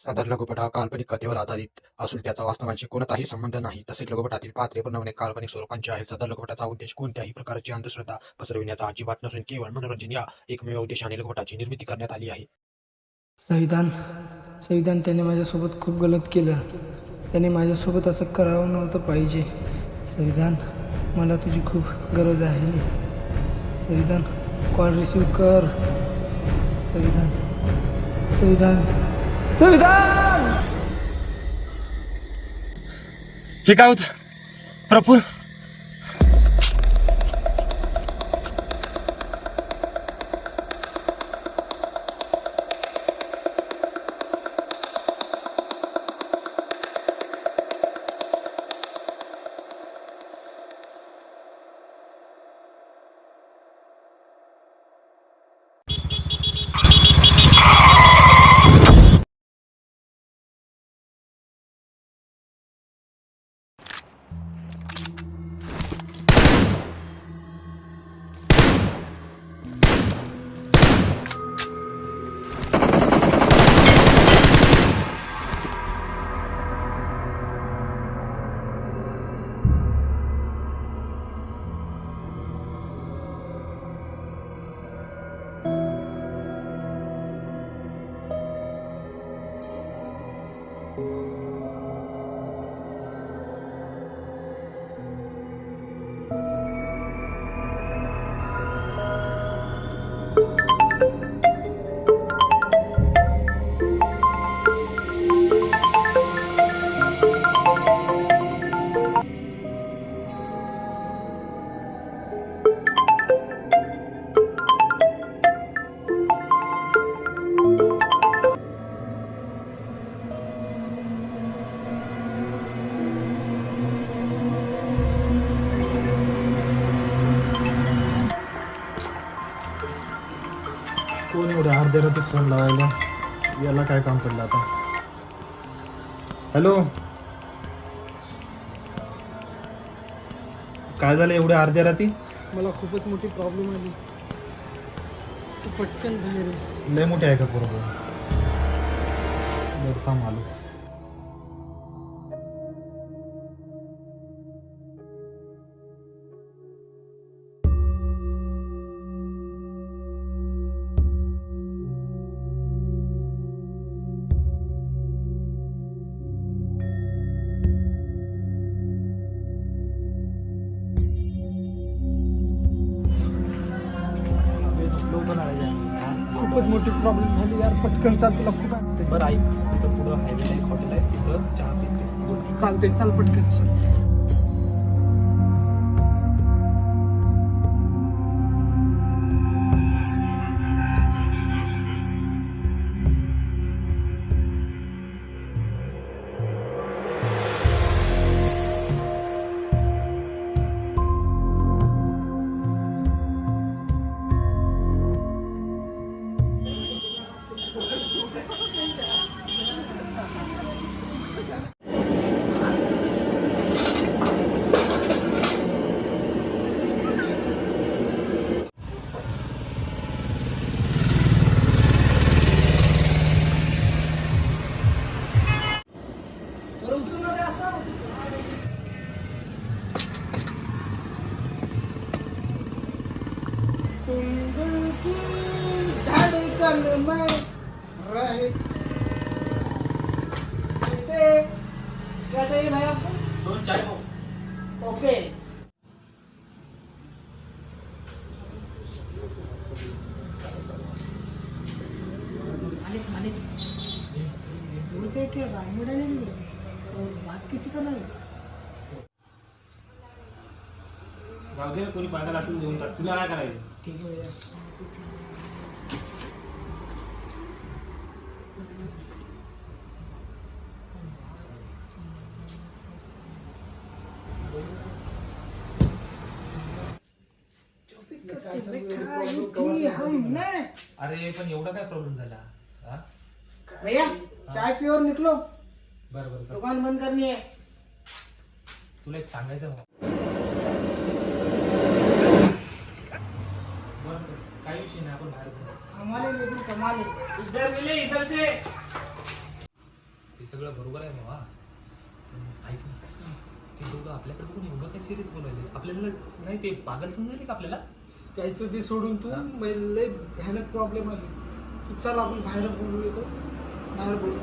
सदर लघुपट हा काल्पनिक कथेवर आधारित असून त्याचा वास्तवांशी कोणताही संबंध नाही. तसेच लघुपटातील पात्रे पूर्णपणे काल्पनिक स्वरूपांची आहेत. सदर लघुपटाचा उद्देश कोणत्याही प्रकारची अंधश्रद्धा पसरविण्याचा अजिबात नसून केवळ मनोरंजन या एकमेव उद्देशाने लघुपटाची निर्मिती करण्यात आली आहे. संविधान संविधान त्याने माझ्यासोबत खूप गलत केलं. त्याने माझ्यासोबत असं करावं नव्हतं पाहिजे. संविधान, मला तुझी खूप गरज आहे. संविधान, कॉल रिसीव कर. संविधान, संविधान, संविधान. हे काय होतं प्रफुल्ल? कोण एवढ्या अर्ध्या रात्री फोन लावायला? याला काय काम पडलं आता? हॅलो, काय झालं एवढ्या अर्ध्या रात्री? मला खूपच मोठी प्रॉब्लेम आली. तू पटकन बाहेर ये. लय मोठे आहे का बरोबर? बरं थांब आलो. खूपच मोठी प्रॉब्लेम झाली यार. पटकन चाल, तुला खूप आहे. बरं ऐक, तिथं पुढं हायवे एक हॉटेल आहे, तिथं चहा पिते. चालते, चाल पटकन. ओके. बात किसी का नाही. जाऊ दे, कोणी पाहायला असून देऊन टाक. तुला काय करायचं? ठीक आहे. अरे पण एवढा काय प्रॉब्लेम झाला? हा? भैया चाय पिओ और निकलो. बरं बरं चल. दुकान बंद करनी है. तुला एक सांगायचं मग. बरं काही विषय नाही, आपण बाहेर जाऊ. हमारे लेकिन कमाल है. इधर मिले, इधर से. सगळं बरोबर आहे बाबा, पण ऐक ना, ते दोघं आपल्याकडे बघून एवढं काय सिरियस बोलायले, आपल्याला नाही ते पागल समजायले का आपल्याला? त्याचं ते सोडून तू लय भयानक प्रॉब्लेम आली. तू चल आपण बाहेर बोलू येतो, बाहेर बोलू.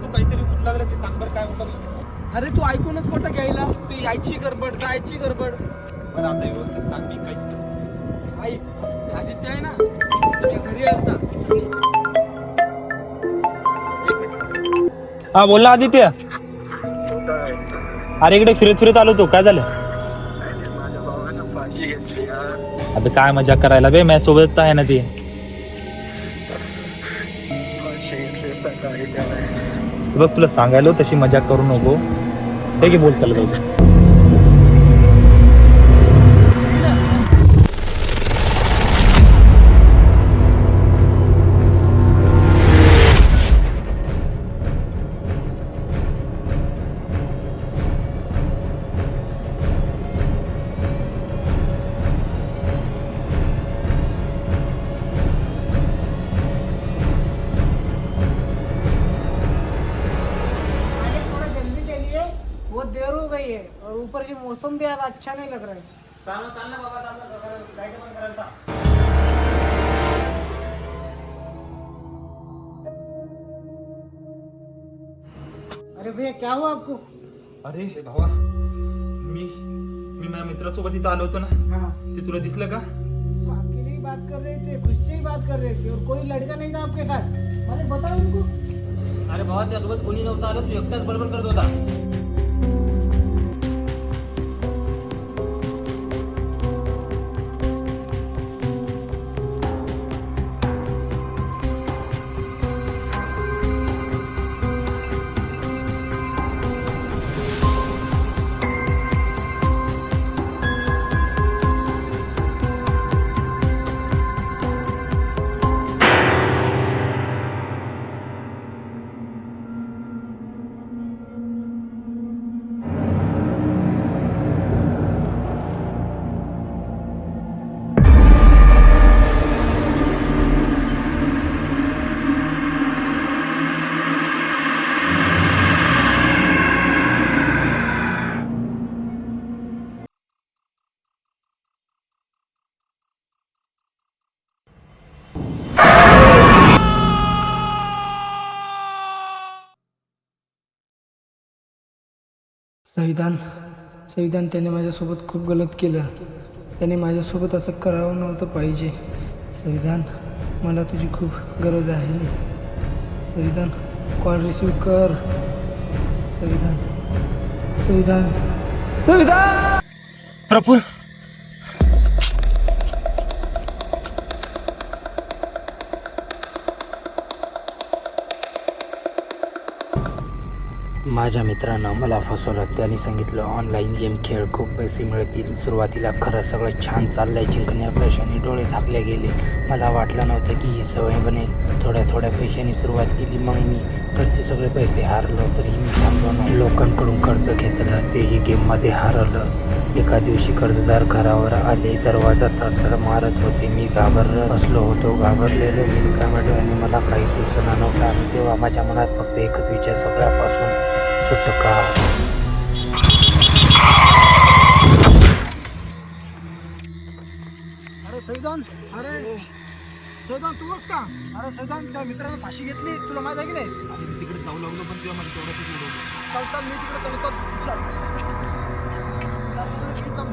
तू काहीतरी भूक लागलं ते सांग बरं, काय होतं? अरे तू ऐकूनच मोठं घ्यायला, तू यायची गडबड जायची गडबड. पण आता व्यवस्थित सांग, मी काहीच नाही. ऐक, आदित्य आहे ना, तुझ्या घरी आलता. हा बोल ना आदित्य. अरे इकडे फिरत फिरत आलो, तो काय झालं? अबे काय मजा करायला बे, माझ्या सोबत आहे ना ती. बघ तुला सांगायलो तशी मजा करू नको, हे की बोल त्याला जाऊ. वो देर हो गई है और ऊपर से मौसम भी आज अच्छा नहीं लग रहा है. चाल ना बाबा, लाईट बंद करायला. अरे भैया क्या हुआ आपको? अरे भावा, मी माझ्या मित्रासोबत इथं आलो होतो ना, हाँ, ते तुला दिसलं का? वो अकेले ही बात कर रहे थे, खुद से ही बात कर रहे थे और कोई लड़का नहीं था आपके साथ. मैंने बताया उनको. अरे भावा, त्यासोबत कोणी नव्हतं आलं, तू एकटाच बडबड करत होता. संविधान, संविधान, त्याने माझ्यासोबत खूप गलत केलं. त्याने माझ्यासोबत असं करावं नव्हतं पाहिजे. संविधान, मला तुझी खूप गरज आहे. संविधान, कॉल रिसीव कर. संविधान, संविधान, संविधान. प्रफुल्ल, माझ्या मित्रानं मला फसवलं. त्याने सांगितलं ऑनलाईन गेम खेळ, खूप पैसे मिळतील. सुरुवातीला खरं सगळं छान चाललंय. जिंकण्या पैशाने डोळे झाकले गेले. मला वाटलं नव्हतं की ही सवय बनेल. थोड्या थोड्या पैशांनी सुरुवात केली. मग मी घरचे सगळे पैसे हारलो. तरीही मी थांबलो नाही. लोकांकडून कर्ज घेतलं, तेही गेममध्ये हारलं. एका दिवशी कर्जदार घरावर आले. दरवाजा तडतड मारत होते. मी घाबरत बसलो होतो. घाबरलेलो मी रिकाम्या डोळ्यांनी, मला काही सुचना नव्हतं. आणि तेव्हा माझ्या मनात फक्त एकच विचार, सगळ्यापासून सुटका. अरे संविधान, अरे संविधान, तू बस का? अरे संविधान, त्या मित्रानं फाशी घेतली, तुला माहित आहे की नाही? आणि मी तिकडे जाऊ लागलो, पण तेव्हा मला तेवढ्याच उडवलं. चल चल, मी तिकडे चालू. चल चल चल, तिकडे चल.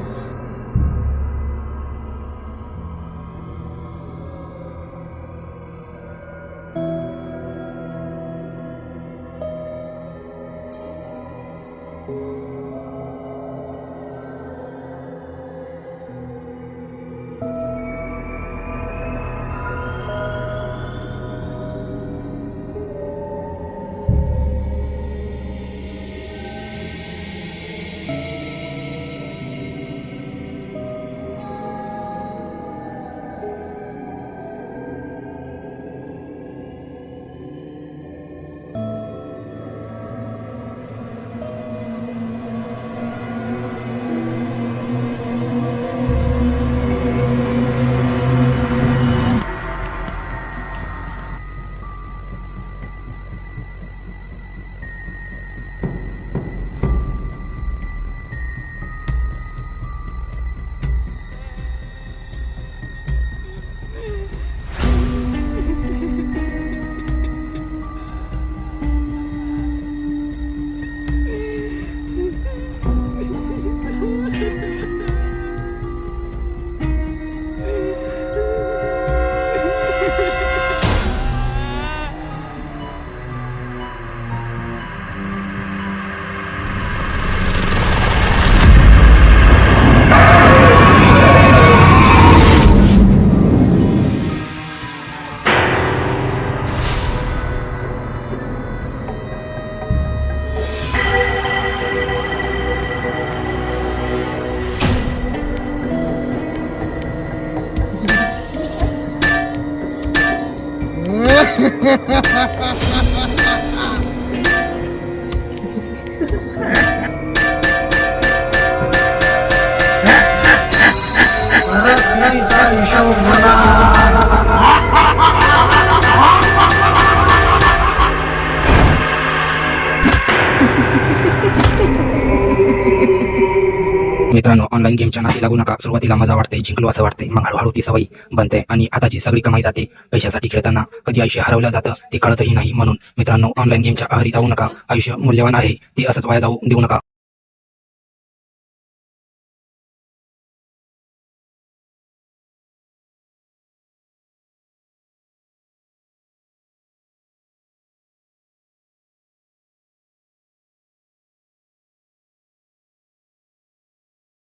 मित्रांनो, ऑनलाईन गेमच्या नादी लागू नका. सुरुवातीला मजा वाटते, जिंकलो असं वाटते, मग हळूहळू ती सवय बनते आणि आताची सगळी कमाई जाते. पैशासाठी खेळताना कधी आयुष्य हरवलं जातं ते कळतही नाही. म्हणून मित्रांनो, ऑनलाईन गेमच्या आहारी जाऊ नका. आयुष्य मूल्यवान आहे, ते असंच वाया जाऊ देऊ नका.